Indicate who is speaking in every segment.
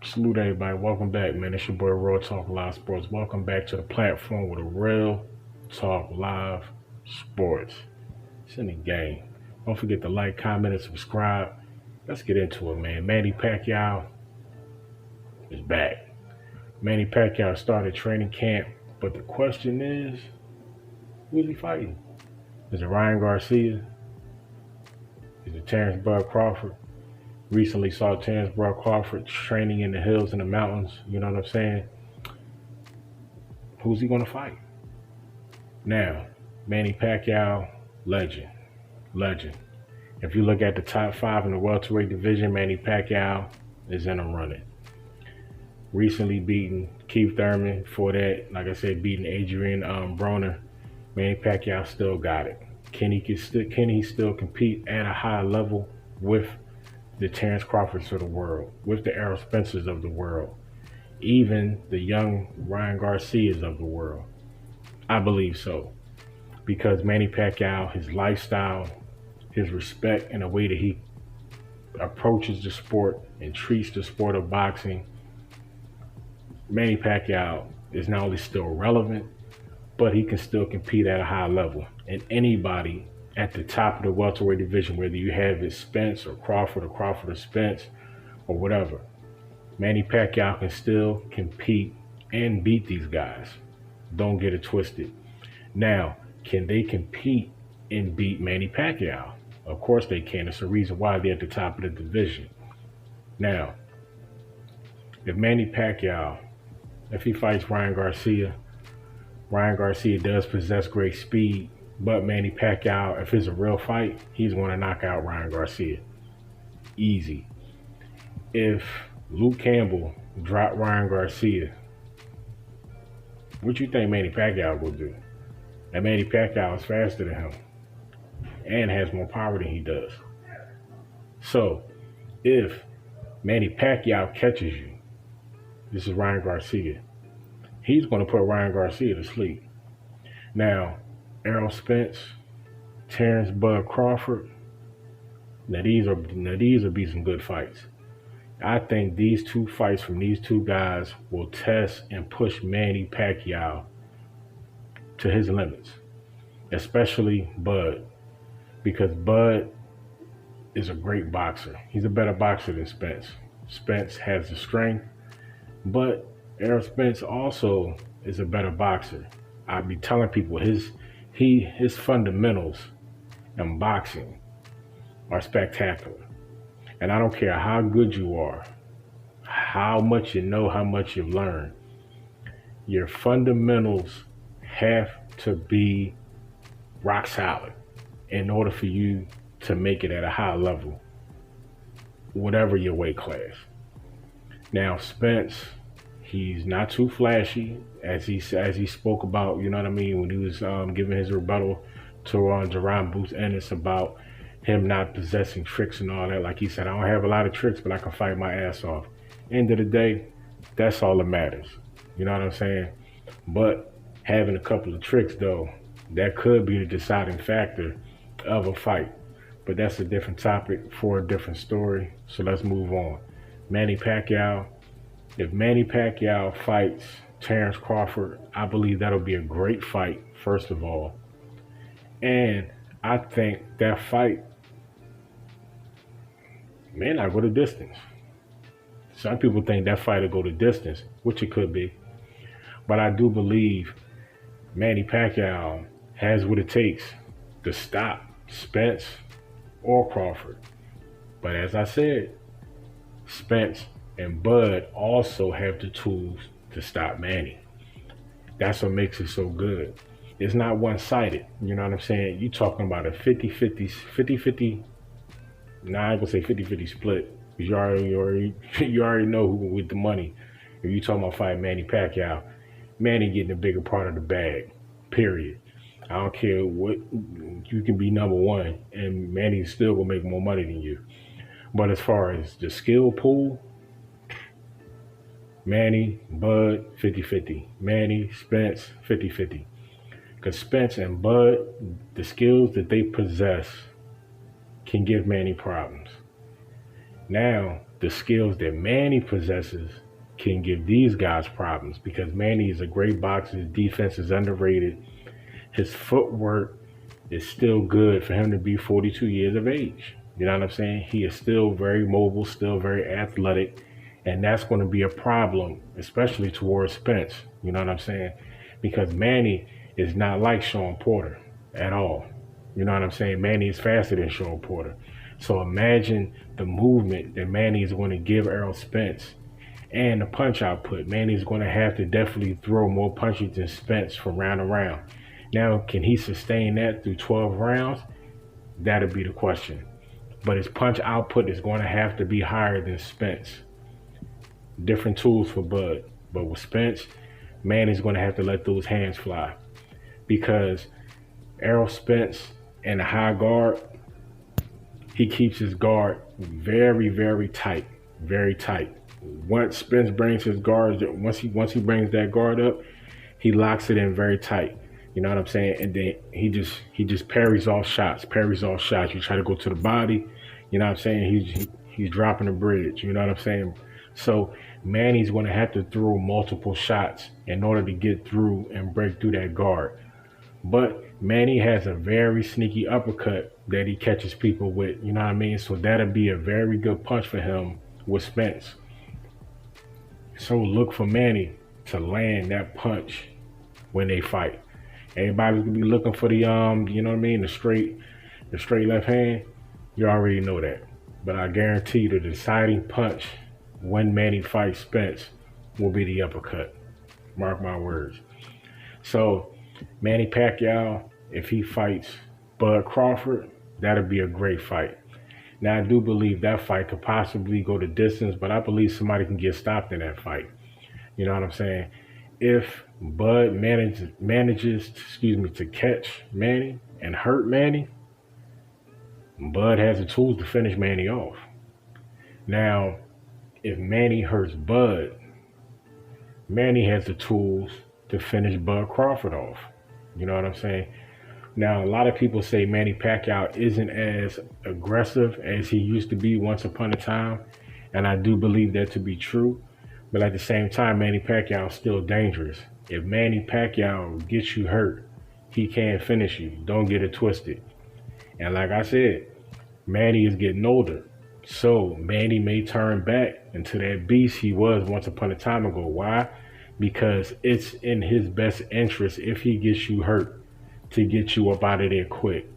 Speaker 1: Salute everybody. Welcome back, man. It's your boy Real Talk Live Sports. Welcome back to the platform with a Real Talk Live Sports. It's in the game. Don't forget to like, comment, and subscribe. Let's get into it, man. Manny Pacquiao is back. Manny Pacquiao started training camp, but the question is, who's he fighting? Is it Ryan Garcia? Is it Terrence Bud Crawford? Recently saw Terrence Bud Crawford training in the hills and the mountains. You know what I'm saying? Who's he going to fight? Now, Manny Pacquiao, legend. Legend. If you look at the top 5 in the welterweight division, Manny Pacquiao is in the running. Recently beaten Keith Thurman. For that, like I said, beating Adrian Broner. Manny Pacquiao still got it. Can he still compete at a high level with the Terrence Crawfords of the world, with the Errol Spencers of the world, even the young Ryan Garcias of the world? I believe so, because Manny Pacquiao, his lifestyle, his respect, and the way that he approaches the sport and treats the sport of boxing, Manny Pacquiao is not only still relevant, but he can still compete at a high level. And anybody at the top of the welterweight division, whether you have it Spence or Crawford or Spence or whatever, Manny Pacquiao can still compete and beat these guys. Don't get it twisted. Now, can they compete and beat Manny Pacquiao? Of course they can. It's the reason why they're at the top of the division. Now, if Manny Pacquiao, if he fights Ryan Garcia does possess great speed, but Manny Pacquiao, if it's a real fight, he's going to knock out Ryan Garcia. Easy. If Luke Campbell dropped Ryan Garcia, what you think Manny Pacquiao will do? And Manny Pacquiao is faster than him and has more power than he does. So, if Manny Pacquiao catches you, this is Ryan Garcia, he's going to put Ryan Garcia to sleep. Now, Errol Spence, Terrence Bud Crawford, now these will be some good fights. I think these two fights from these two guys will test and push Manny Pacquiao to his limits, especially Bud, because Bud is a great boxer. He's a better boxer than Spence. Spence has the strength, but Errol Spence also is a better boxer. I be telling people his fundamentals in boxing are spectacular. And I don't care how good you are, how much you know, how much you've learned, your fundamentals have to be rock solid in order for you to make it at a high level, whatever your weight class. Now, Spence, he's not too flashy, as he spoke about, you know what I mean, when he was giving his rebuttal to Jerron Boots Ennis about him not possessing tricks and all that. Like he said, I don't have a lot of tricks, but I can fight my ass off. End of the day, that's all that matters. You know what I'm saying? But having a couple of tricks, though, that could be the deciding factor of a fight. But that's a different topic for a different story. So let's move on. Manny Pacquiao. If Manny Pacquiao fights Terrence Crawford, I believe that'll be a great fight, first of all. And I think that fight may not go the distance. Some people think that fight will go the distance, which it could be. But I do believe Manny Pacquiao has what it takes to stop Spence or Crawford. But as I said, Spence and Bud also have the tools to stop Manny. That's what makes it so good. It's not one-sided. You know what I'm saying? You're talking about a 50-50, nah, I ain't gonna say 50-50 split, because you already know who with the money. If you talking about fighting Manny Pacquiao, Manny getting a bigger part of the bag, period. I don't care what, you can be number one, and Manny's still gonna make more money than you. But as far as the skill pool, Manny, Bud, 50-50. Manny, Spence, 50-50. Because Spence and Bud, the skills that they possess can give Manny problems. Now, the skills that Manny possesses can give these guys problems, because Manny is a great boxer. His defense is underrated. His footwork is still good for him to be 42 years of age. You know what I'm saying? He is still very mobile, still very athletic, and that's going to be a problem, especially towards Spence. You know what I'm saying? Because Manny is not like Sean Porter at all. You know what I'm saying? Manny is faster than Sean Porter. So imagine the movement that Manny is going to give Errol Spence and the punch output. Manny's going to have to definitely throw more punches than Spence from round to round. Now, can he sustain that through 12 rounds? That'll be the question. But his punch output is going to have to be higher than Spence. Different tools for Bud. But with Spence, Manny's going to have to let those hands fly. Because Errol Spence in the high guard, he keeps his guard very, very tight. Very tight. Once Spence brings his guard, once he brings that guard up, he locks it in very tight. You know what I'm saying? And then he just parries off shots. You try to go to the body, you know what I'm saying? He's dropping the bridge. You know what I'm saying? So Manny's going to have to throw multiple shots in order to get through and break through that guard. But Manny has a very sneaky uppercut that he catches people with. You know what I mean? So that'll be a very good punch for him with Spence. So look for Manny to land that punch when they fight. Everybody's gonna be looking for the you know what I mean, the straight left hand. You already know that. But I guarantee you the deciding punch when Manny fights Spence will be the uppercut. Mark my words. So Manny Pacquiao, if he fights Bud Crawford, that'll be a great fight. Now, I do believe that fight could possibly go the distance, but I believe somebody can get stopped in that fight. You know what I'm saying? If Bud manages to catch Manny and hurt Manny, Bud has the tools to finish Manny off. Now, if Manny hurts Bud, Manny has the tools to finish Bud Crawford off. You know what I'm saying? Now, a lot of people say Manny Pacquiao isn't as aggressive as he used to be once upon a time, and I do believe that to be true. But at the same time, Manny Pacquiao is still dangerous. If Manny Pacquiao gets you hurt, he can't finish you. Don't get it twisted. And like I said, Manny is getting older. So Manny may turn back into that beast he was once upon a time ago. Why? Because it's in his best interest, if he gets you hurt, to get you up out of there quick.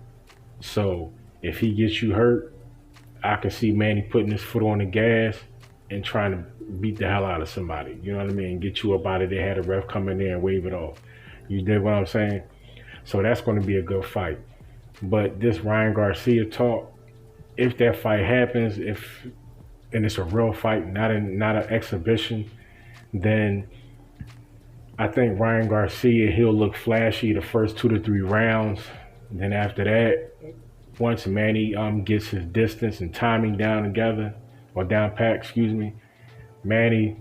Speaker 1: So if he gets you hurt, I can see Manny putting his foot on the gas and trying to beat the hell out of somebody. You know what I mean? Get you up out of there, have a ref come in there and wave it off. You dig what I'm saying? So that's going to be a good fight. But this Ryan Garcia talk, if that fight happens, and it's a real fight, not an exhibition, then I think Ryan Garcia, he'll look flashy the first 2 to 3 rounds. Then after that, once Manny gets his distance and timing down pat, Manny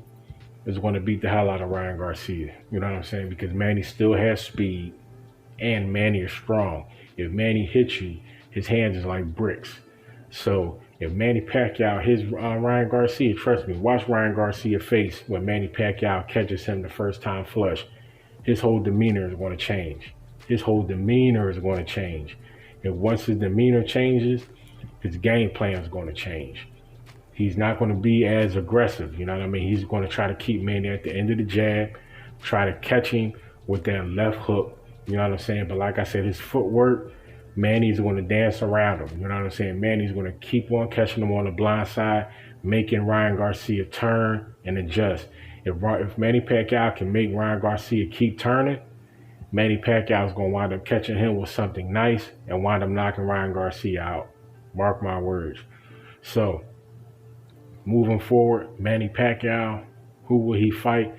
Speaker 1: is going to beat the hell out of Ryan Garcia. You know what I'm saying? Because Manny still has speed and Manny is strong. If Manny hits you, his hands is like bricks. So if Manny Pacquiao hits Ryan Garcia, trust me, watch Ryan Garcia face when Manny Pacquiao catches him the first time flush. His whole demeanor is going to change. And once his demeanor changes, his game plan is going to change. He's not going to be as aggressive. You know what I mean? He's going to try to keep Manny at the end of the jab, try to catch him with that left hook. You know what I'm saying? But like I said, his footwork, Manny's going to dance around him. You know what I'm saying? Manny's going to keep on catching him on the blind side, making Ryan Garcia turn and adjust. If Manny Pacquiao can make Ryan Garcia keep turning, Manny Pacquiao is going to wind up catching him with something nice and wind up knocking Ryan Garcia out. Mark my words. So, moving forward, Manny Pacquiao, who will he fight?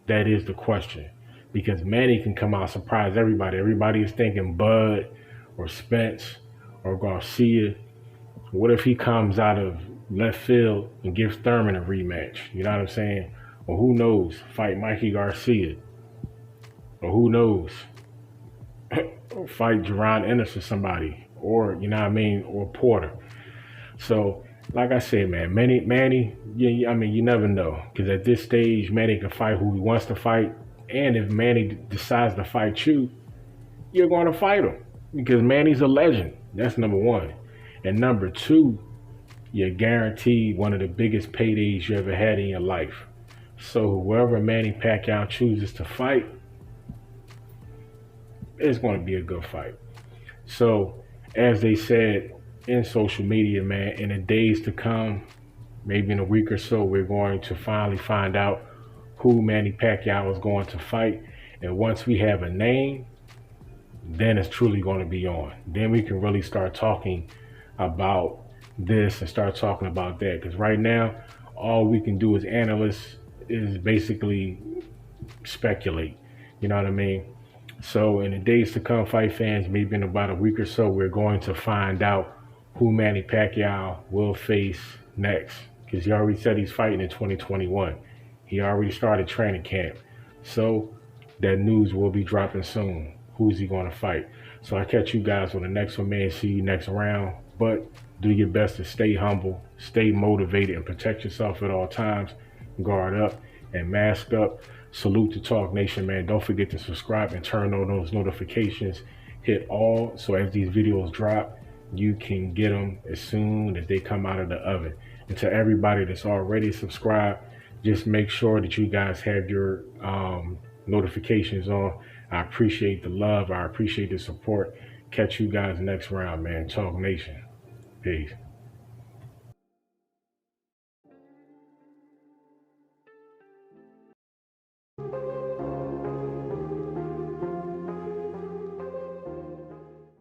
Speaker 1: That is the question. Because Manny can come out surprise everybody. Everybody is thinking Bud or Spence or Garcia. What if he comes out of left field and gives Thurman a rematch? You know what I'm saying? Or who knows? Fight Mikey Garcia. Or who knows? Fight Jerron Ennis or somebody. Or, you know what I mean? Or Porter. So like I said, man, Manny, I mean, you never know, because at this stage, Manny can fight who he wants to fight, and if Manny decides to fight you, you're going to fight him because Manny's a legend. That's number one, and number two, you're guaranteed one of the biggest paydays you ever had in your life. So whoever Manny Pacquiao chooses to fight, it's going to be a good fight. So, as they said in social media, man, in the days to come, maybe in a week or so, we're going to finally find out who Manny Pacquiao is going to fight. And once we have a name, then it's truly going to be on. Then we can really start talking about this and start talking about that. Because right now, all we can do as analysts is basically speculate. You know what I mean? So in the days to come, fight fans, maybe in about a week or so, we're going to find out who Manny Pacquiao will face next. Because he already said he's fighting in 2021. He already started training camp. So that news will be dropping soon. Who's he going to fight? So I catch you guys on the next one, man. See you next round. But do your best to stay humble, stay motivated, and protect yourself at all times. Guard up and mask up. Salute to Talk Nation, man. Don't forget to subscribe and turn on those notifications. Hit all so as these videos drop, you can get them as soon as they come out of the oven. And to everybody that's already subscribed, just make sure that you guys have your notifications on. I appreciate the love. I appreciate the support. Catch you guys next round, man. Talk Nation. Peace.